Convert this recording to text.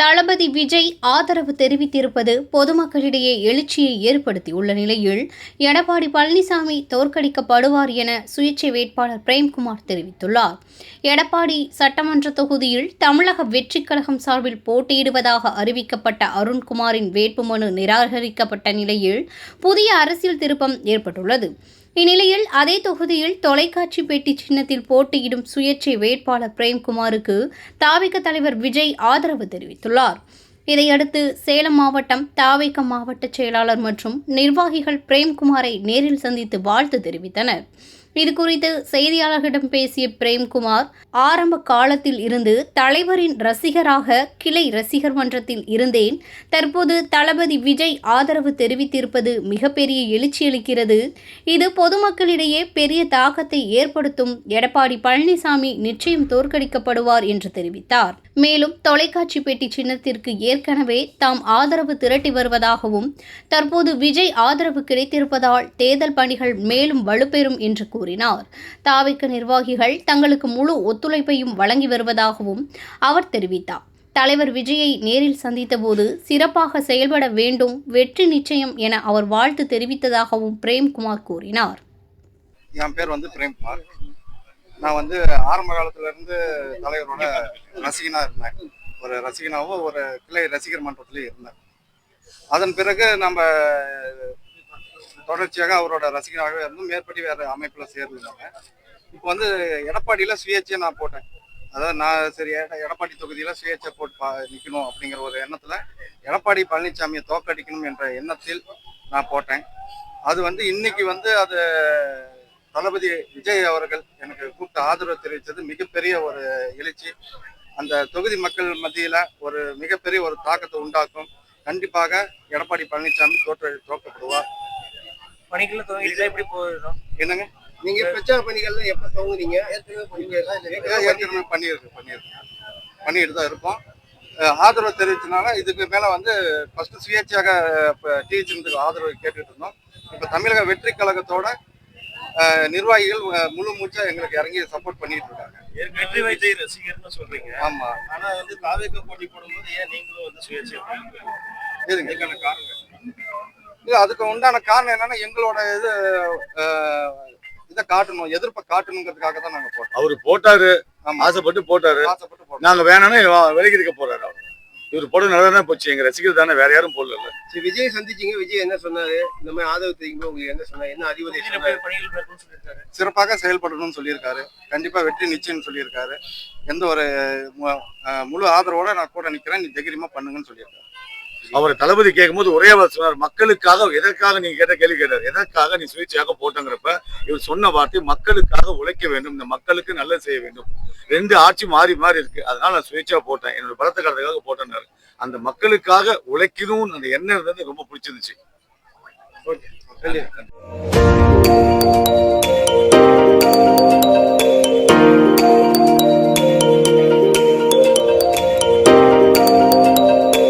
தளபதி விஜய் ஆதரவு தெரிவித்திருப்பது பொதுமக்களிடையே எழுச்சியை ஏற்படுத்தியுள்ள நிலையில் எடப்பாடி பழனிசாமி தோற்கடிக்கப்படுவார் என சுயேட்சை வேட்பாளர் பிரேம்குமார் தெரிவித்துள்ளார். எடப்பாடி சட்டமன்ற தொகுதியில் தமிழக வெற்றிக் கழகம் சார்பில் போட்டியிடுவதாக அறிவிக்கப்பட்ட அருண்குமாரின் வேட்புமனு நிராகரிக்கப்பட்ட நிலையில் புதிய அரசியல் திருப்பம் ஏற்பட்டுள்ளது. இந்நிலையில் அதே தொகுதியில் தொலைக்காட்சி பெட்டி சின்னத்தில் போட்டியிடும் சுயேட்சை வேட்பாளர் பிரேம்குமாருக்கு தாவிக தலைவர் விஜய் ஆதரவு தெரிவித்துள்ளார். இதையடுத்து சேலம் மாவட்டம் தாவிக மாவட்ட செயலாளர் மற்றும் நிர்வாகிகள் பிரேம்குமாரை நேரில் சந்தித்து வாழ்த்து தெரிவித்தனர். இதுகுறித்து செய்தியாளர்களிடம் பேசிய பிரேம்குமார், ஆரம்ப காலத்தில் இருந்து தலைவரின் ரசிகராக கிளை ரசிகர் மன்றத்தில் இருந்தேன். தற்போது தளபதி விஜய் ஆதரவு தெரிவித்திருப்பது மிகப்பெரிய எழுச்சியளிக்கிறது. இது பொதுமக்களிடையே பெரிய தாக்கத்தை ஏற்படுத்தும். எடப்பாடி பழனிசாமி நிச்சயம் தோற்கடிக்கப்படுவார் என்று தெரிவித்தார். மேலும் தொலைக்காட்சி பெட்டி சின்னத்திற்கு ஏற்கனவே தாம் ஆதரவு திரட்டி வருவதாகவும் தற்போது விஜய் ஆதரவு கிடைத்திருப்பதால் தேர்தல் பணிகள் மேலும் வலுப்பெறும் என்று கூறினார். தாவிக நிர்வாகிகள் தங்களுக்கு முழு ஒத்துழைப்பையும் வழங்கி வருவதாகவும் அவர் தெரிவித்தார். தலைவர் விஜயை நேரில் சந்தித்தபோது சிறப்பாக செயல்பட வேண்டும், வெற்றி நிச்சயம் என அவர் வாழ்த்து தெரிவித்ததாகவும் பிரேம்குமார் கூறினார். என் பேர் பிரேம்குமார். நான் ஆரம்ப காலத்துல இருந்து தலைவரோட ரசிகனா இருந்தேன். ஒரு ரசிகனாவும் ஒரு கிளை ரசிகர் மன்றத்திலையும் இருந்தேன். அதன் பிறகு நம்ம தொடர்ச்சியாக அவரோட ரசிகனாகவே இருந்தும் மேற்படி வேற அமைப்புல சேர்ந்துருந்தாங்க. இப்போ எடப்பாடியில சுயேட்சையை நான் போட்டேன். அதாவது நான் சரி எடப்பாடி தொகுதியில சுயேட்சை போட்டு நிற்கணும் அப்படிங்கிற ஒரு எண்ணத்துல எடப்பாடி பழனிசாமியை தோற்கடிக்கணும் என்ற எண்ணத்தில் நான் போட்டேன். அது இன்னைக்கு அது தளபதி விஜய் அவர்கள் எனக்கு கூப்பிட்டு ஆதரவு தெரிவித்தது மிகப்பெரிய ஒரு எழுச்சி. அந்த தொகுதி மக்கள் மத்தியில ஒரு மிகப்பெரிய ஒரு தாக்கத்தை உண்டாக்கும். கண்டிப்பாக எடப்பாடி பழனிசாமி தோற்கப்படுவார். என்னங்க நீங்க பிரச்சார பணிகள்ல எப்ப துவங்குறீங்க? ஏற்கனவே பண்ணிட்டு தான் இருக்கோம். ஆதரவு தெரிவிச்சனால இதுக்கு மேல ஃபர்ஸ்ட் சுயேட்சையாக டிவி சின்னத்துக்கு ஆதரவு கேட்டுட்டு இருந்தோம். இப்ப தமிழக வெற்றி கழகத்தோட நிர்வாகிகள் முழு மூச்சா எங்களுக்கு இறங்கி சப்போர்ட் பண்ணிட்டு இருக்காங்க. வெற்றி விஜய் ரசிகர்னு சொல்றீங்க. ஆமா. ஆனா தாவேக போட்டி போடும்போது ஏன் நீங்களும் சுயேட்சை காரணம் இல்ல, அதுக்கு உண்டான காரணம் என்னன்னா எங்களோட இதை காட்டணும், எதிர்ப்பை காட்டணுங்கிறதுக்காக தான் நாங்க போட்டோம். அவரு போட்டாரு, ஆசைப்பட்டு போட்டாரு. நாங்க வேணாம்னு விலகி இருக்க போறாரு. அவர் இவர் போட நல்லதான் போச்சு. எங்க ரசிகர் தானே, வேற யாரும் போடல. சரி, விஜய் சந்திச்சீங்க. விஜய் என்ன சொன்னாரு? இந்த மாதிரி ஆதரவு தெரிவிக்கும் உங்களுக்கு என்ன சொன்னாரு? என்ன அறிவுரை? சிறப்பாக செயல்படணும்னு சொல்லியிருக்காரு. கண்டிப்பா வெற்றி நிச்சயம் சொல்லியிருக்காரு. எந்த ஒரு முழு ஆதரவோட நான் கூட நிக்கிறேன், நீ தைரியமா பண்ணுங்கன்னு சொல்லியிருக்காரு. அவரை தளபதி கேட்கும்போது ஒரே வார்த்தை சொன்னார், மக்களுக்காக. எதற்காக நீங்க கேட்ட கேள்வி கேட்டார், எதற்காக நீ சுயேட்சையாக போட்டங்கிறப்ப இவர் சொன்ன வார்த்தை மக்களுக்காக உழைக்க வேண்டும், இந்த மக்களுக்கு நல்லது செய்ய வேண்டும். ரெண்டு ஆட்சி மாறி மாறி இருக்கு, அதனால நான் சுயேட்சையா போட்டேன், என்னோட பலத்த காலத்துக்காக போட்டேன்னாரு. அந்த மக்களுக்காக உழைக்கணும் அந்த எண்ணம் இருந்தது ரொம்ப பிடிச்சிருந்துச்சு.